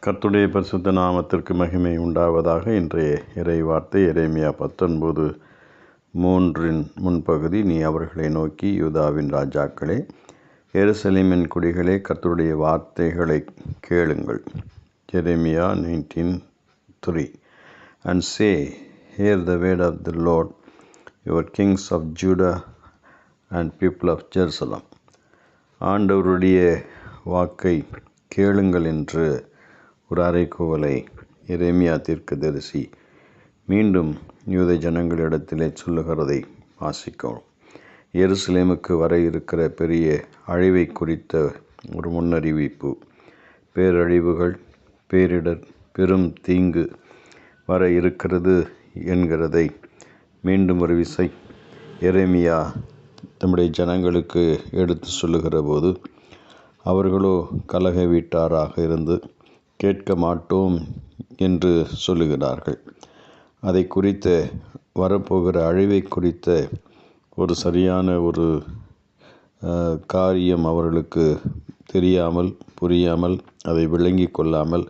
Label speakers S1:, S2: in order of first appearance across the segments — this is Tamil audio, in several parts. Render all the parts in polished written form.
S1: கர்த்தருடைய பரிசுத்த நாமத்திற்கு மகிமை உண்டாவதாக. இன்றைய இறை வார்த்தை எரேமியா 19:3 முன்பகுதி. நீ அவர்களை நோக்கி, யூதாவின் ராஜாக்களே, எருசலேமின் குடிகளே, கர்த்தருடைய வார்த்தைகளை கேளுங்கள். எரேமியா 19:3 And say, hear the word of the Lord, your kings of Judah and people of Jerusalem. ஆண்டவருடைய வாக்கை கேளுங்கள் என்று ஒரு அறைகூவலை எரேமியா தீர்க்கதரிசி மீண்டும் யூத ஜனங்களிடத்திலே சொல்லுகிறதை வாசிக்கிறோம். எருசலேமுக்கு வர இருக்கிற பெரிய அழிவை குறித்த ஒரு முன்னறிவிப்பு. பேரழிவுகள், பேரிடர், பெரும் தீங்கு வர இருக்கிறது என்கிறதை மீண்டும் ஒரு விசை எரேமியா தம்முடைய ஜனங்களுக்கு எடுத்து சொல்லுகிற போது, அவர்களோ கலக வீட்டாராக இருந்து கேட்க மாட்டோம் என்று சொல்லுகிறார்கள். அதை குறித்த வரப்போகிற அழிவை குறித்த ஒரு சரியான ஒரு காரியம் அவர்களுக்கு தெரியாமல், புரியாமல், அதை விளங்கி கொள்ளாமல்,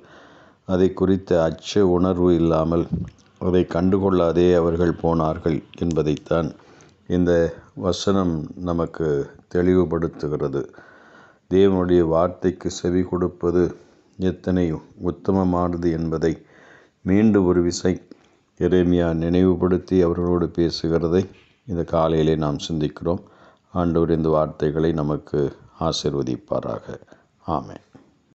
S1: அதை குறித்த அச்ச உணர்வு இல்லாமல், அதை கண்டுகொள்ளாதே அவர்கள் போனார்கள் என்பதைத்தான் இந்த வசனம் நமக்கு தெளிவுபடுத்துகிறது. தேவனுடைய வார்த்தைக்கு செவி கொடுப்பது எத்தனை உத்தமமானது என்பதை மீண்டும் ஒரு விசை எரேமியா நினைவுபடுத்தி அவர்களோடு பேசுகிறதை இந்த காலையிலே நாம் சிந்திக்கிறோம். ஆண்டவர் இந்த வார்த்தைகளை நமக்கு ஆசீர்வதிப்பாராக. ஆமென்.